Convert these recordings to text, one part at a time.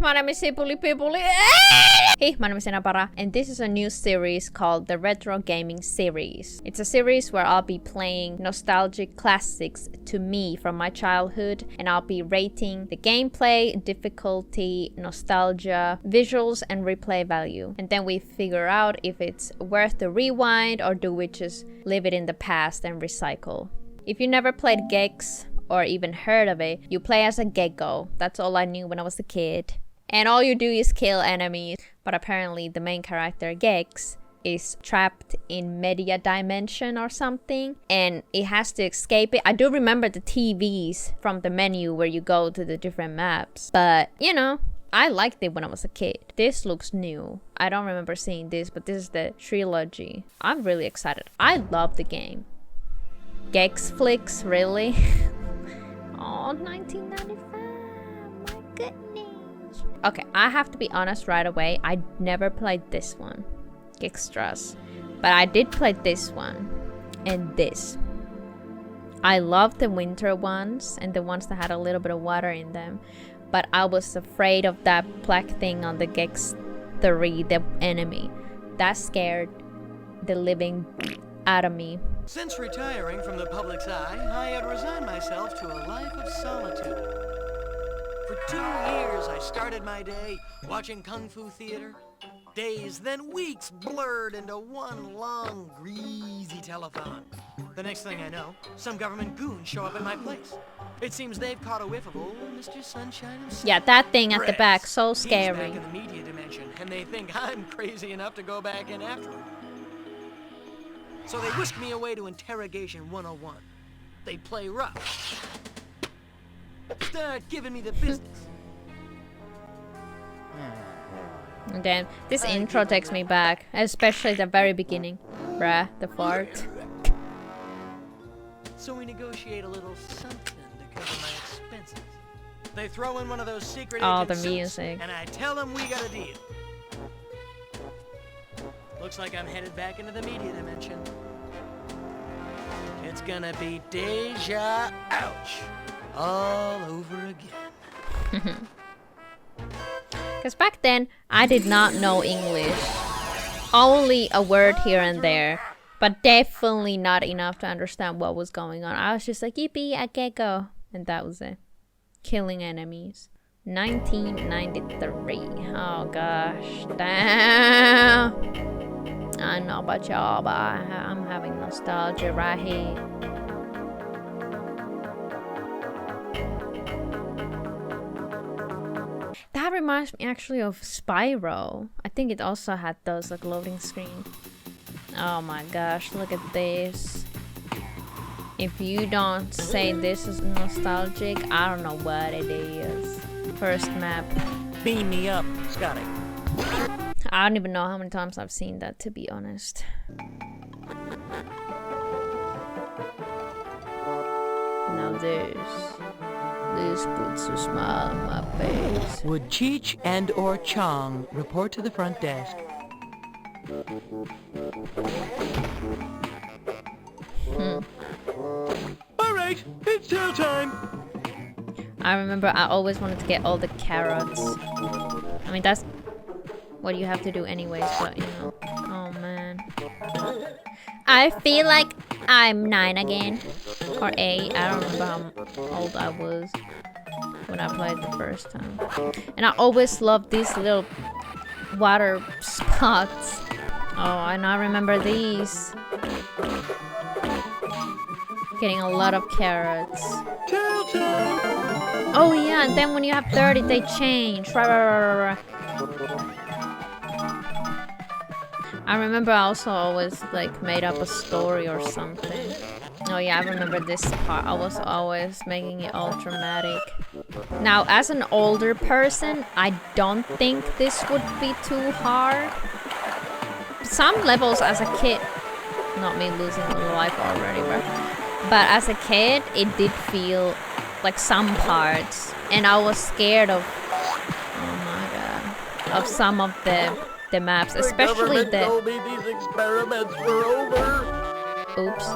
my name is Sipuli Pipuli. Hey, my name is Enapara, and this is a new series called the Retro Gaming Series. It's a series where I'll be playing nostalgic classics to me from my childhood, and I'll be rating the gameplay, difficulty, nostalgia, visuals, and replay value. And then we figure out if it's worth the rewind or do we just leave it in the past and recycle. If you never played Gex or even heard of it, you play as a gecko. That's all I knew when I was a kid. And all you do is kill enemies. But apparently the main character, Gex, is trapped in media dimension or something, and it has to escape it. I do remember the TVs from the menu where you go to the different maps. But, you know, I liked it when I was a kid. This looks new. I don't remember seeing this, but this is the trilogy. I'm really excited. I love the game. Gex flicks, really? Oh, 1995. My goodness. Okay, I have to be honest right away. I never played this one, Gextras. But I did play this one and this. I love the winter ones and the ones that had a little bit of water in them. But I was afraid of that black thing on the Gex 3, the enemy. That scared the living out of me. Since retiring from the public's eye, I had resigned myself to a life of solitude. For 2 years, I started my day watching Kung Fu theater. Days, then weeks blurred into one long, greasy telethon. The next thing I know, some government goons show up at my place. It seems they've caught a whiff of old Mr. Sunshine himself. Yeah, that thing at the back, so scary. He's back in the media dimension, and they think I'm crazy enough to go back in after him. So they whisk me away to Interrogation 101. They play rough. Start giving me the business. And then this intro takes me back, especially the very beginning. Bruh, the fart. So we negotiate a little something to cover my expenses. They throw in one of those secret agent the suits, music. and I tell them we got a deal. Looks like I'm headed back into the media dimension. It's gonna be deja ouch all over again. Because back then, I did not know English. Only a word here and there. But definitely not enough to understand what was going on. I was just like, yippee, a gecko. And that was it. Killing enemies. 1993. Oh gosh. Damn. I don't know about y'all, but I'm having nostalgia right here. That reminds me actually of Spyro. I think it also had those like loading screen. Oh my gosh, look at this. If you don't say this is nostalgic, I don't know what it is. First map. Beam me up, Scotty. I don't even know how many times I've seen that, to be honest. Now this puts a smile on my face. Would Cheech and or Chong report to the front desk? All right, it's tell time. I remember I always wanted to get all the carrots. I mean, that's what you have to do anyways, but you know. Oh man. I feel like I'm 9 again. Or 8. I don't remember how old I was when I played the first time. And I always loved these little water spots. Oh, and I remember these. Getting a lot of carrots. Oh yeah, and then when you have 30, they change. Right. I remember I also always like made up a story or something. Oh yeah, I remember this part. I was always making it all dramatic. Now, as an older person, I don't think this would be too hard. Some levels as a kid, not me losing a life already, but as a kid, it did feel like some parts, and I was scared of, oh my god, of some of the maps, especially the told me these experiments were over. Oops.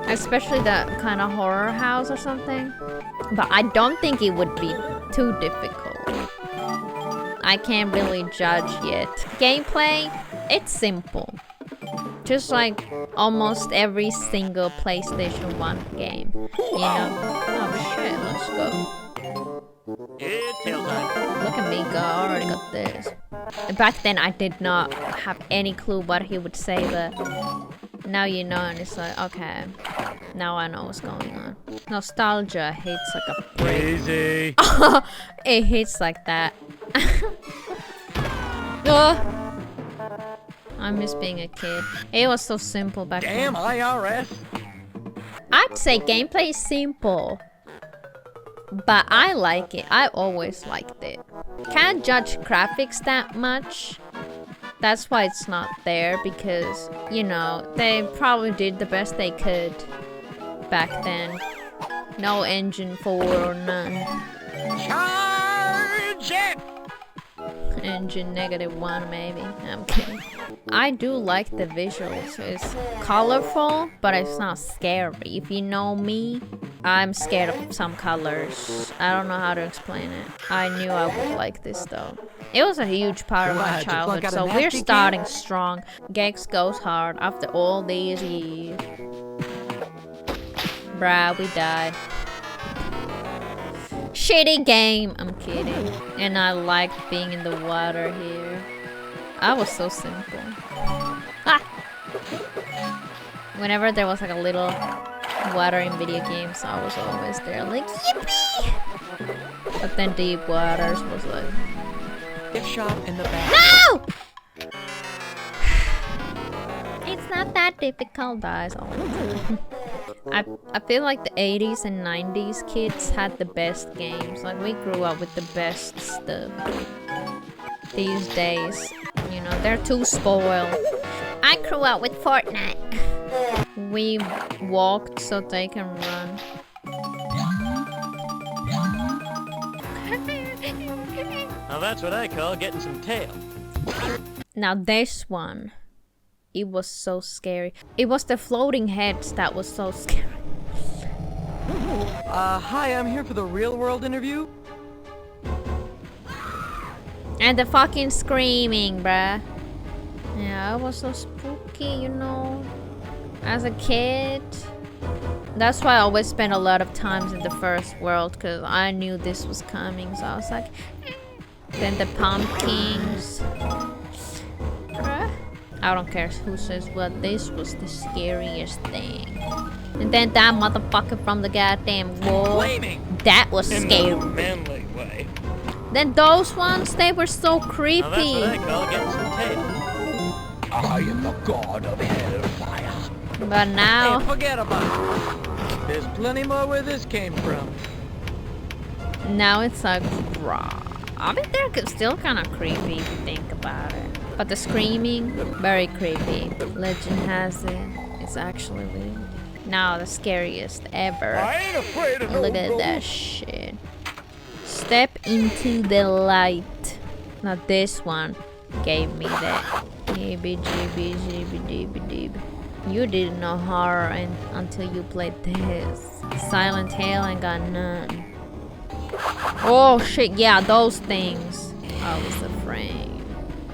Especially the kind of horror house or something. But I don't think it would be too difficult. I can't really judge yet. Gameplay, it's simple. Just like almost every single PlayStation 1 game, you know? Oh shit, let's go. It's hill time. Look at me go, I already got this. Back then I did not have any clue what he would say, but now you know, and it's like, okay, now I know what's going on. Nostalgia hits like a brick. Easy. It hits like that. Oh, I miss being a kid. It was so simple back then. Damn IRS. I'd say gameplay is simple, but I like it. I always liked it. Can't judge graphics that much. That's why it's not there, because, you know, they probably did the best they could back then. No engine 4 or none. Charge it! Engine -1 maybe. I'm kidding. I do like the visuals. It's colorful, but it's not scary. If you know me, I'm scared of some colors. I don't know how to explain it. I knew I would like this though. It was a huge part of my childhood, so we're starting strong. Gex goes hard after all these years. Bruh, we died. Shitty game. I'm kidding. And I liked being in the water here. I was so simple. Ah! Whenever there was like a little water in video games, I was always there like, yippee! But then Deep Waters was like, Get shot in the back. no! It's not that difficult, guys. All the time. I feel like the 80s and 90s kids had the best games. Like, we grew up with the best stuff. These days, you know, they're too spoiled. I grew up with Fortnite. We walked so they can run. Now that's what I call getting some tail. Now this one, it was so scary. It was the floating heads that was so scary. Hi, I'm here for the real world interview. And the fucking screaming, bruh. Yeah, it was so spooky, you know. As a kid. That's why I always spent a lot of times in the first world, because I knew this was coming. So I was like, then the pumpkins. Bruh. I don't care who says what, this was the scariest thing. And then that motherfucker from the goddamn wall. That was scary. Manly way. Then those ones, they were so creepy. Now that's what I call getting some tail. I am the god of hellfire. But now, Hey, forget about it. There's plenty more where this came from. now it's like raw. I mean, they're still kind of creepy if you think about it. But the screaming, very creepy. Legend has it, it's actually real. Now the scariest ever. I ain't afraid of Look at that shit. Step into the light. Now this one gave me that. You didn't know horror until you played this. Silent Hill ain't got none. Oh shit, yeah, those things. I was afraid.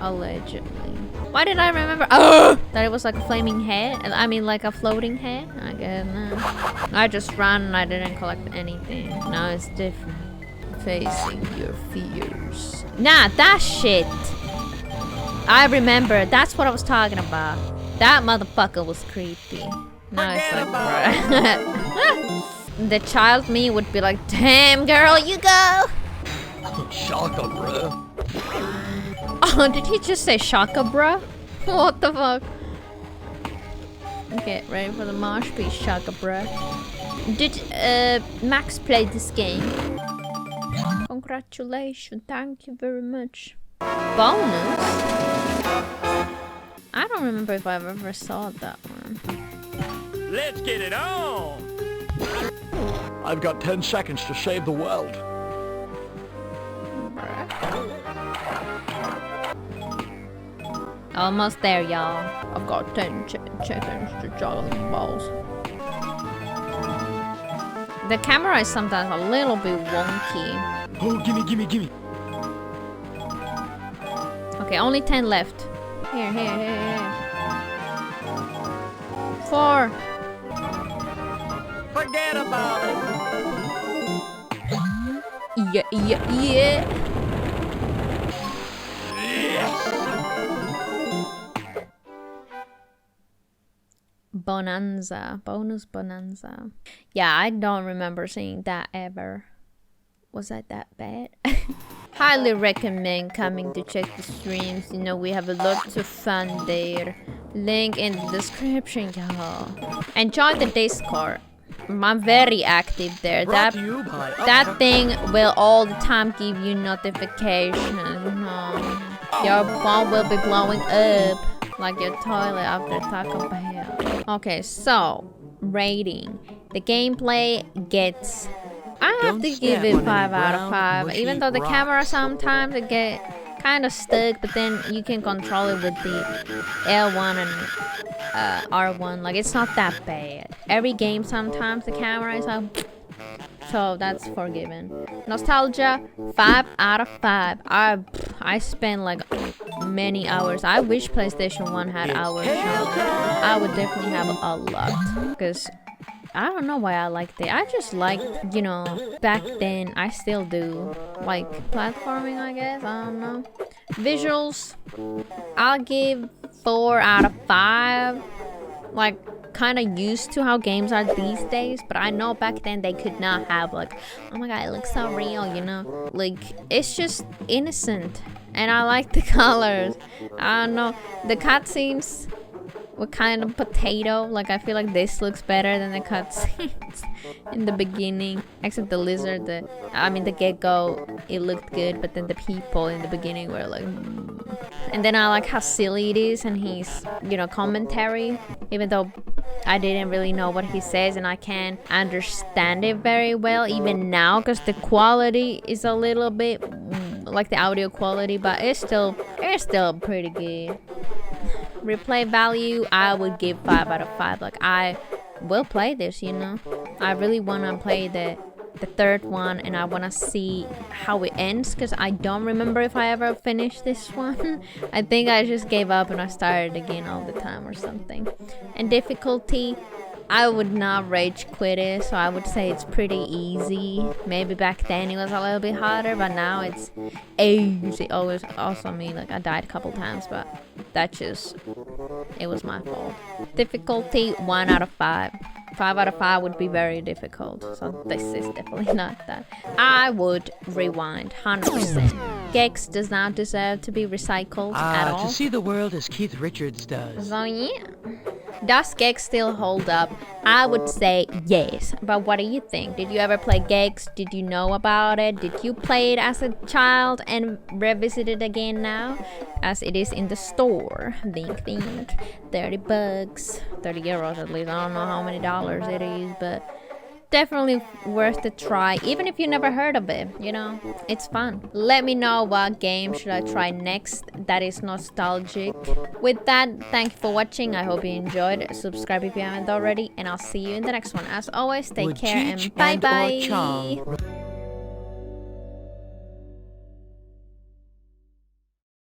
Allegedly. Why did I remember? Oh! That it was like a flaming head? I mean, like a floating head? I guess not. I just ran and I didn't collect anything. Now it's different. Facing your fears. Nah, that shit. I remember. That's what I was talking about. That motherfucker was creepy. Now it's like, bruh. The child me would be like, damn girl, you go. Shaka, bruh. Oh, did he just say shaka, bruh? What the fuck? Okay, ready for the mosh pit, shaka, bruh. Did Max play this game? Congratulations, thank you very much. Bonus? I don't remember if I've ever saw that one. Let's get it on! I've got 10 seconds to save the world. Almost there, y'all. I've got 10 seconds to juggle the balls. The camera is sometimes a little bit wonky. Oh, gimme. Okay, only 10 left. Here. 4. Forget about it. Yeah. Bonanza. Bonus bonanza. Yeah, I don't remember seeing that ever. Was that bad? Highly recommend coming to check the streams. You know, we have a lot of fun there. Link in the description, y'all. And join the Discord. I'm very active there. Brought to you by That thing will all the time give you notification. Your phone will be blowing up like your toilet after Taco Bell. Okay, so rating. The gameplay gets. I have to give it 5 out of 5. Even though the camera sometimes it get kind of stuck, but then you can control it with the L1 and R1. Like, it's not that bad. Every game sometimes the camera is like, so that's forgiven. Nostalgia, 5 out of 5. I spent like many hours. I wish PlayStation 1 had hours. I would definitely have a lot, because I don't know why I liked it. I just liked, you know, back then. I still do. Like, platforming, I guess. I don't know. Visuals, I'll give 4 out of 5. Like, kind of used to how games are these days. But I know back then they could not have, like, oh my god, it looks so real, you know? Like, it's just innocent. And I like the colors. I don't know. The cutscenes were kind of potato. Like, I feel like this looks better than the cutscenes in the beginning, except the lizard. The gecko, it looked good, but then the people in the beginning were like And then I like how silly it is, and he's, you know, commentary, even though I didn't really know what he says and I can't understand it very well even now, because the quality is a little bit like the audio quality, but it's still pretty good. Replay value, I would give 5 out of 5. Like, I will play this, you know. I really want to play the third one, and I want to see how it ends, because I don't remember if I ever finished this one. I think I just gave up and I started again all the time or something. And difficulty, I would not rage quit it, so I would say it's pretty easy. Maybe back then it was a little bit harder, but now it's easy. Always, also me, like, I died a couple times, but that just, it was my fault. Difficulty, 1 out of 5. 5 out of 5 would be very difficult, so this is definitely not that. I would rewind 100%. Gex does not deserve to be recycled at all. To see the world as Keith Richards does. So yeah. Does Gex still hold up? I would say yes. But what do you think? Did you ever play Gex? Did you know about it? Did you play it as a child and revisit it again now? As it is in the store. Think. 30 bucks. 30 euros at least. I don't know how many dollars it is, but definitely worth the try, even if you never heard of it, you know. It's fun. Let me know what game should I try next that is nostalgic. With that, thank you for watching. I hope you enjoyed. Subscribe if you haven't already, and I'll see you in the next one. As always, take care and bye bye.